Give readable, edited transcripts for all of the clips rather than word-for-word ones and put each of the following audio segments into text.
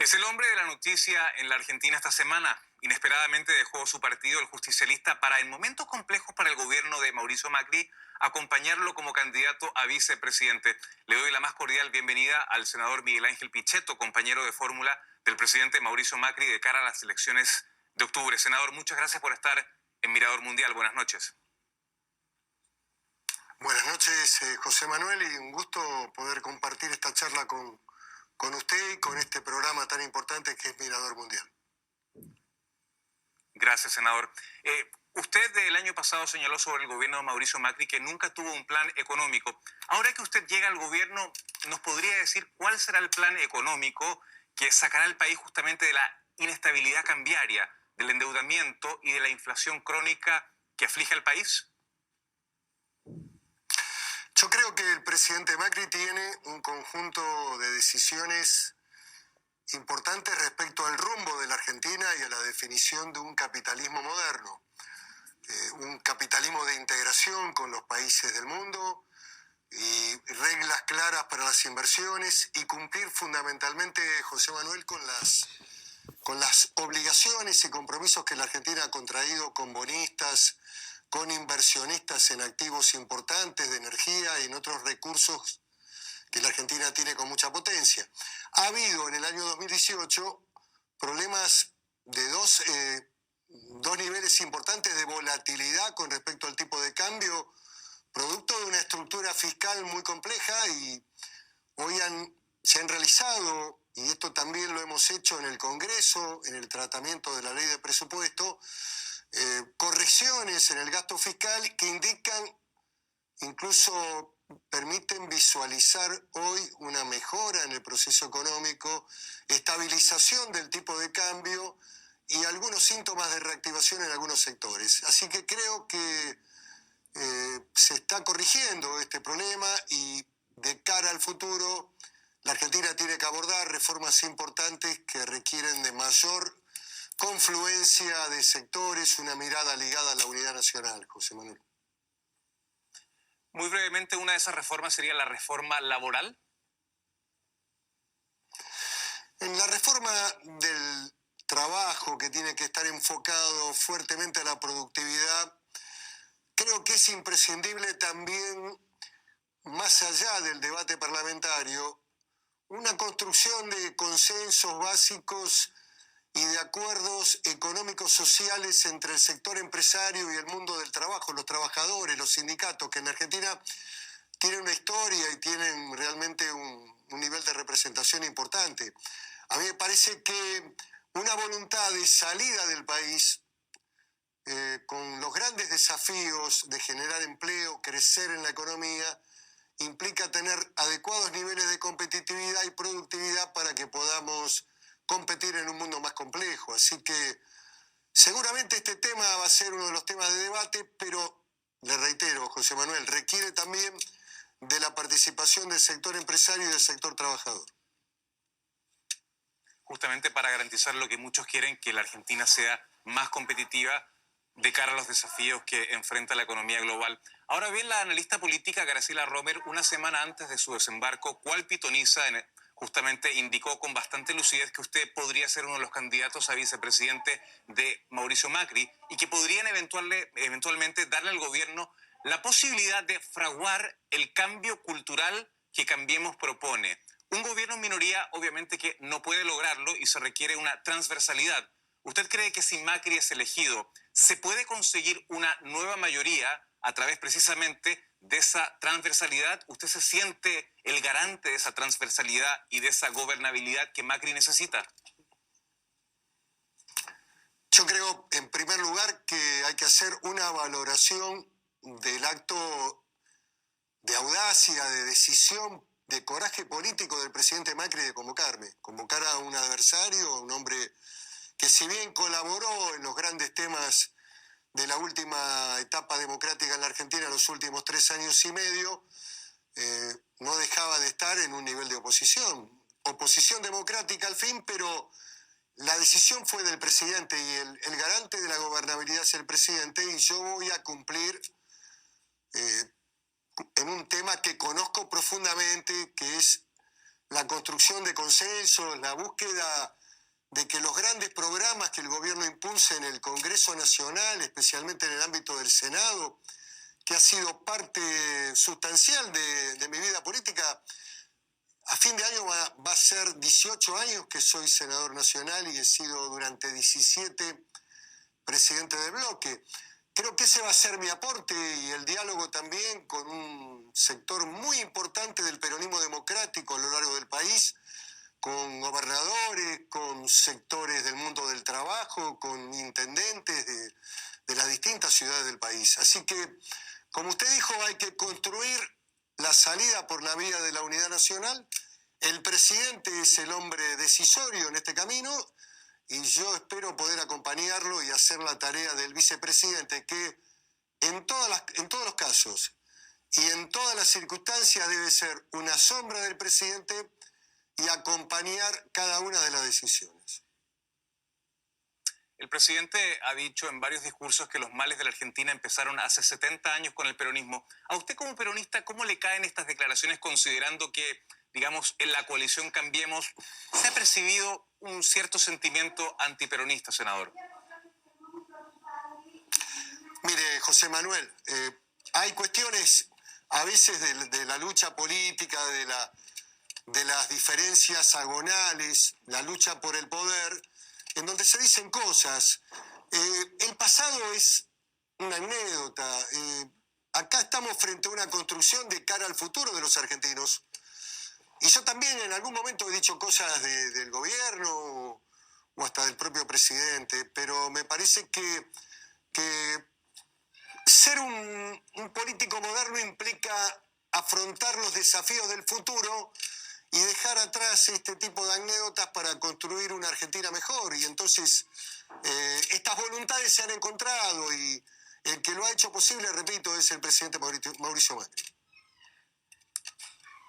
Es el hombre de la noticia en la Argentina esta semana. Inesperadamente dejó su partido, el justicialista, para en momentos complejos para el gobierno de Mauricio Macri, acompañarlo como candidato a vicepresidente. Le doy la más cordial bienvenida al senador Miguel Ángel Pichetto, compañero de fórmula del presidente Mauricio Macri de cara a las elecciones de octubre. Senador, muchas gracias por estar en Mirador Mundial. Buenas noches. Buenas noches, José Manuel, y un gusto poder compartir esta charla con usted y con este programa tan importante que es Mirador Mundial. Gracias, senador. Usted el año pasado señaló sobre el gobierno de Mauricio Macri que nunca tuvo un plan económico. Ahora que usted llega al gobierno, ¿nos podría decir cuál será el plan económico que sacará al país justamente de la inestabilidad cambiaria, del endeudamiento y de la inflación crónica que aflige al país? Yo creo que el presidente Macri tiene un conjunto de decisiones importantes respecto al rumbo de la Argentina y a la definición de un capitalismo moderno. Un capitalismo de integración con los países del mundo y reglas claras para las inversiones y cumplir fundamentalmente, José Manuel, con las obligaciones y compromisos que la Argentina ha contraído con bonistas, con inversionistas en activos importantes de energía y en otros recursos que la Argentina tiene con mucha potencia. Ha habido en el año 2018 problemas de dos niveles importantes de volatilidad con respecto al tipo de cambio, producto de una estructura fiscal muy compleja, y hoy se han realizado, y esto también lo hemos hecho en el Congreso, en el tratamiento de la ley de presupuesto, correcciones en el gasto fiscal que indican, incluso permiten visualizar hoy una mejora en el proceso económico, estabilización del tipo de cambio y algunos síntomas de reactivación en algunos sectores. Así que creo que se está corrigiendo este problema y de cara al futuro la Argentina tiene que abordar reformas importantes que requieren de mayor confluencia de sectores, una mirada ligada a la unidad nacional, José Manuel. Muy brevemente, una de esas reformas sería la reforma laboral. En la reforma del trabajo, que tiene que estar enfocado fuertemente a la productividad, creo que es imprescindible también, más allá del debate parlamentario, una construcción de consensos básicos y de acuerdos económicos sociales entre el sector empresario y el mundo del trabajo, los trabajadores, los sindicatos, que en Argentina tienen una historia y tienen realmente un nivel de representación importante. A mí me parece que una voluntad de salida del país, con los grandes desafíos de generar empleo, crecer en la economía, implica tener adecuados niveles de competitividad y productividad para que podamos competir en un mundo más complejo. Así que seguramente este tema va a ser uno de los temas de debate, pero le reitero, José Manuel, requiere también de la participación del sector empresario y del sector trabajador. Justamente para garantizar lo que muchos quieren, que la Argentina sea más competitiva de cara a los desafíos que enfrenta la economía global. Ahora bien, la analista política Graciela Romer, una semana antes de su desembarco, cual pitoniza, justamente indicó con bastante lucidez que usted podría ser uno de los candidatos a vicepresidente de Mauricio Macri y que podrían eventualmente darle al gobierno la posibilidad de fraguar el cambio cultural que Cambiemos propone. Un gobierno en minoría obviamente que no puede lograrlo y se requiere una transversalidad. ¿Usted cree que si Macri es elegido, se puede conseguir una nueva mayoría a través precisamente de esa transversalidad? ¿Usted se siente el garante de esa transversalidad y de esa gobernabilidad que Macri necesita? Yo creo, en primer lugar, que hay que hacer una valoración del acto de audacia, de decisión, de coraje político del presidente Macri de convocarme. Convocar a un adversario, a un hombre que, si bien colaboró en los grandes temas de la última etapa democrática en la Argentina en los últimos 3 años y medio, no dejaba de estar en un nivel de oposición. Oposición democrática al fin, pero la decisión fue del presidente y el garante de la gobernabilidad es el presidente, y yo voy a cumplir en un tema que conozco profundamente, que es la construcción de consensos, la búsqueda de que los grandes programas que el gobierno impulse en el Congreso Nacional, especialmente en el ámbito del Senado, que ha sido parte sustancial de mi vida política. A fin de año va a ser 18 años que soy senador nacional y he sido durante 17 presidente del bloque. Creo que ese va a ser mi aporte y el diálogo también con un sector muy importante del peronismo democrático a lo largo del país, con gobernadores, con sectores del mundo del trabajo, con intendentes de las distintas ciudades del país. Así que, como usted dijo, hay que construir la salida por la vía de la unidad nacional. El presidente es el hombre decisorio en este camino y yo espero poder acompañarlo y hacer la tarea del vicepresidente, que en todos los casos y en todas las circunstancias debe ser una sombra del presidente y acompañar cada una de las decisiones. El presidente ha dicho en varios discursos que los males de la Argentina empezaron hace 70 años con el peronismo. A usted como peronista, ¿cómo le caen estas declaraciones considerando que, digamos, en la coalición Cambiemos se ha percibido un cierto sentimiento antiperonista, senador? Mire, José Manuel, hay cuestiones a veces de la lucha política, de las diferencias agonales, la lucha por el poder, en donde se dicen cosas. El pasado es una anécdota. Acá estamos frente a una construcción de cara al futuro de los argentinos. Y yo también en algún momento he dicho cosas del gobierno o hasta del propio presidente, pero me parece que ser un político moderno implica afrontar los desafíos del futuro y dejar atrás este tipo de anécdotas para construir una Argentina mejor. Y entonces estas voluntades se han encontrado y el que lo ha hecho posible, repito, es el presidente Mauricio Macri.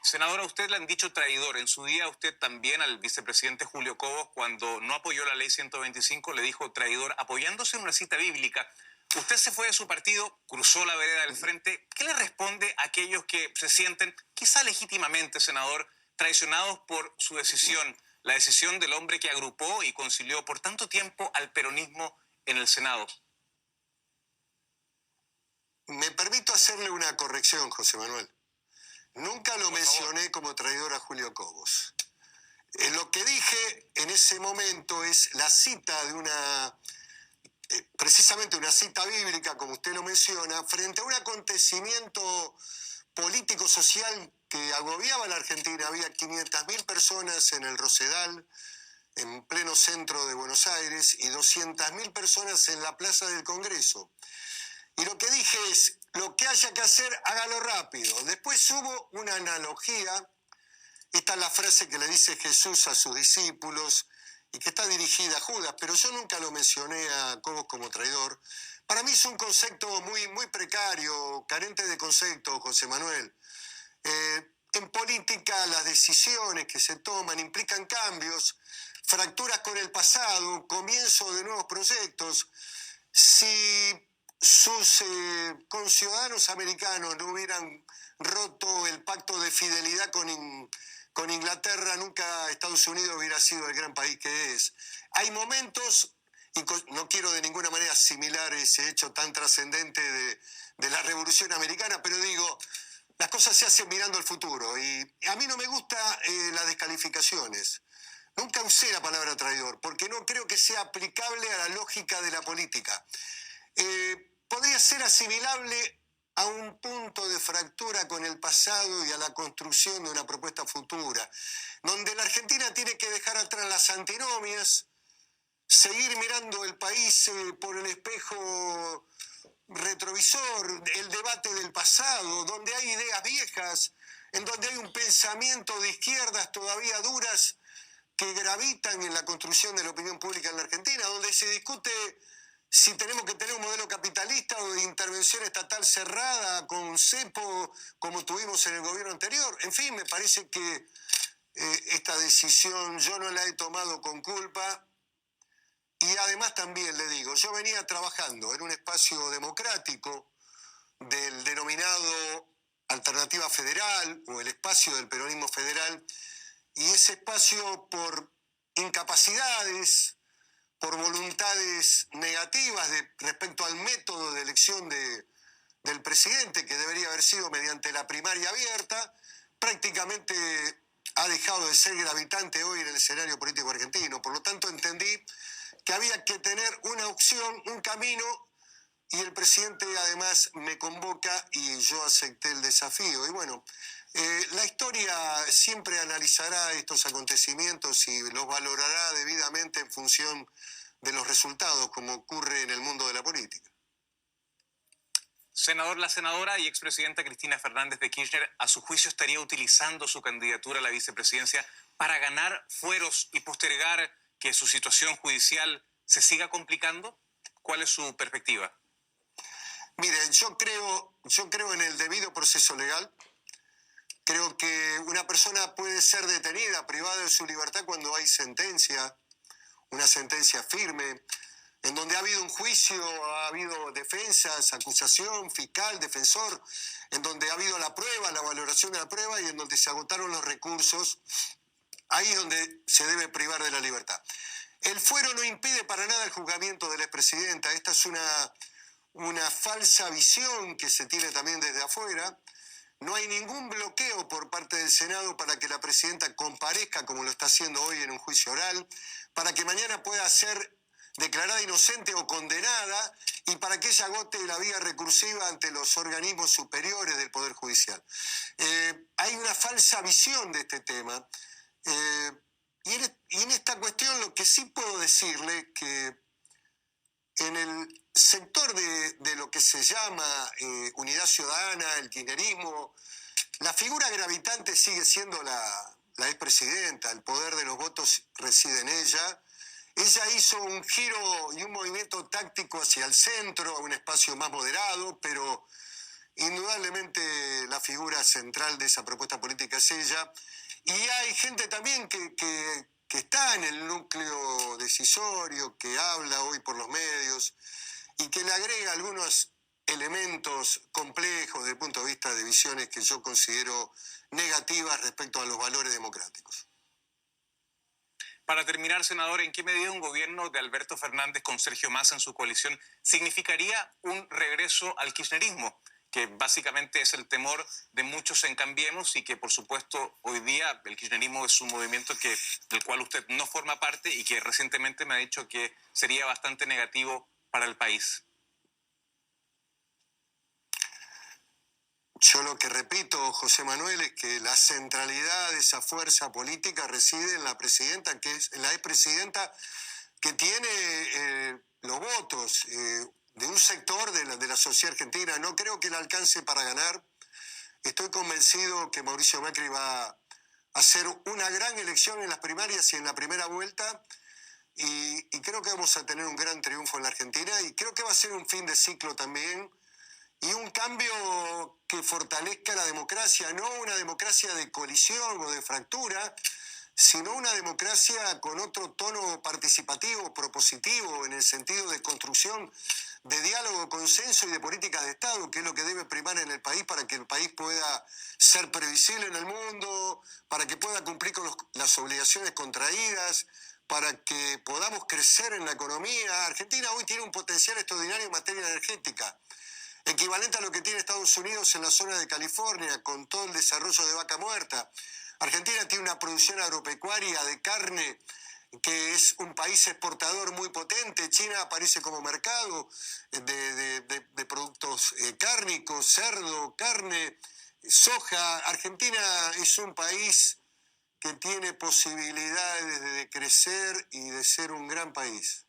Senador, a usted le han dicho traidor. En su día, usted también al vicepresidente Julio Cobos, cuando no apoyó la ley 125, le dijo traidor, apoyándose en una cita bíblica. Usted se fue de su partido, cruzó la vereda del frente. ¿Qué le responde a aquellos que se sienten, quizá legítimamente, senador, traicionados por su decisión, la decisión del hombre que agrupó y concilió por tanto tiempo al peronismo en el Senado? Me permito hacerle una corrección, José Manuel. Nunca lo mencioné como traidor a Julio Cobos. Lo que dije en ese momento es la cita de precisamente una cita bíblica, como usted lo menciona, frente a un acontecimiento político-social que agobiaba a la Argentina. Había 500.000 personas en el Rosedal, en pleno centro de Buenos Aires, y 200.000 personas en la Plaza del Congreso. Y lo que dije es, lo que haya que hacer, hágalo rápido. Después hubo una analogía, esta es la frase que le dice Jesús a sus discípulos y que está dirigida a Judas, pero yo nunca lo mencioné a Cobos como traidor. Para mí es un concepto muy, muy precario, carente de concepto, José Manuel. En política las decisiones que se toman implican cambios, fracturas con el pasado, comienzo de nuevos proyectos. Si sus conciudadanos americanos no hubieran roto el pacto de fidelidad con Inglaterra, nunca Estados Unidos hubiera sido el gran país que es. Hay momentos, y no quiero de ninguna manera asimilar ese hecho tan trascendente de la Revolución Americana, pero digo, las cosas se hacen mirando al futuro. Y a mí no me gustan las descalificaciones. Nunca usé la palabra traidor, porque no creo que sea aplicable a la lógica de la política. Podría ser asimilable a un punto de fractura con el pasado y a la construcción de una propuesta futura, donde la Argentina tiene que dejar atrás las antinomias, seguir mirando el país por el espejo retrovisor, el debate del pasado, donde hay ideas viejas, en donde hay un pensamiento de izquierdas todavía duras que gravitan en la construcción de la opinión pública en la Argentina, donde se discute si tenemos que tener un modelo capitalista o de intervención estatal cerrada con cepo como tuvimos en el gobierno anterior. En fin, me parece que esta decisión yo no la he tomado con culpa y además también le digo, yo venía trabajando en un espacio democrático del denominado Alternativa Federal o el espacio del peronismo federal y ese espacio por incapacidades, por voluntades negativas respecto al método de elección del presidente, que debería haber sido mediante la primaria abierta, prácticamente ha dejado de ser gravitante hoy en el escenario político argentino. Por lo tanto, entendí que había que tener una opción, un camino, y el presidente además me convoca y yo acepté el desafío. Y bueno, la historia siempre analizará estos acontecimientos y los valorará debidamente en función de los resultados, como ocurre en el mundo de la política. Senador, la senadora y expresidenta Cristina Fernández de Kirchner, a su juicio, estaría utilizando su candidatura a la vicepresidencia para ganar fueros y postergar que su situación judicial se siga complicando. ¿Cuál es su perspectiva? Miren, yo creo en el debido proceso legal. Creo que una persona puede ser detenida, privada de su libertad cuando hay sentencia, una sentencia firme, en donde ha habido un juicio, ha habido defensas, acusación, fiscal, defensor, en donde ha habido la prueba, la valoración de la prueba y en donde se agotaron los recursos. Ahí es donde se debe privar de la libertad. El fuero no impide para nada el juzgamiento de la expresidenta. Esta es una falsa visión que se tiene también desde afuera. No hay ningún bloqueo por parte del Senado para que la presidenta comparezca, como lo está haciendo hoy, en un juicio oral, para que mañana pueda ser declarada inocente o condenada y para que ella agote la vía recursiva ante los organismos superiores del Poder Judicial. Hay una falsa visión de este tema. Y en esta cuestión lo que sí puedo decirle que en el sector de lo que se llama Unidad Ciudadana, el kirchnerismo, la figura gravitante sigue siendo la expresidenta. El poder de los votos reside en ella. Ella hizo un giro y un movimiento táctico hacia el centro, a un espacio más moderado, pero indudablemente la figura central de esa propuesta política es ella. Y hay gente también que está en el núcleo decisorio, que habla hoy por los medios y que le agrega algunos elementos complejos desde el punto de vista de visiones que yo considero negativas respecto a los valores democráticos. Para terminar, senador, ¿en qué medida un gobierno de Alberto Fernández con Sergio Massa en su coalición significaría un regreso al kirchnerismo, que básicamente es el temor de muchos en Cambiemos y que, por supuesto, hoy día el kirchnerismo es un movimiento del cual usted no forma parte y que recientemente me ha dicho que sería bastante negativo para el país? Yo lo que repito, José Manuel, es que la centralidad de esa fuerza política reside en la presidenta, que es en la expresidenta, que tiene los votos de un sector de la sociedad argentina. No creo que le alcance para ganar. Estoy convencido que Mauricio Macri va a hacer una gran elección en las primarias y en la primera vuelta. Y creo que vamos a tener un gran triunfo en la Argentina. Y creo que va a ser un fin de ciclo también. Y un cambio que fortalezca la democracia, no una democracia de colisión o de fractura, sino una democracia con otro tono participativo, propositivo, en el sentido de construcción, de diálogo, consenso y de política de Estado, que es lo que debe primar en el país para que el país pueda ser previsible en el mundo, para que pueda cumplir con las obligaciones contraídas, para que podamos crecer en la economía. Argentina hoy tiene un potencial extraordinario en materia energética, equivalente a lo que tiene Estados Unidos en la zona de California, con todo el desarrollo de vaca muerta. Argentina tiene una producción agropecuaria de carne que es un país exportador muy potente. China aparece como mercado de productos cárnicos, cerdo, carne, soja. Argentina es un país que tiene posibilidades de crecer y de ser un gran país.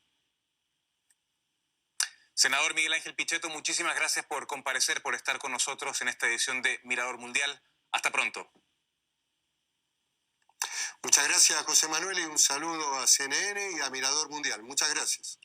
Senador Miguel Ángel Pichetto, muchísimas gracias por comparecer, por estar con nosotros en esta edición de Mirador Mundial. Hasta pronto. Muchas gracias, José Manuel, y un saludo a CNN y a Mirador Mundial. Muchas gracias.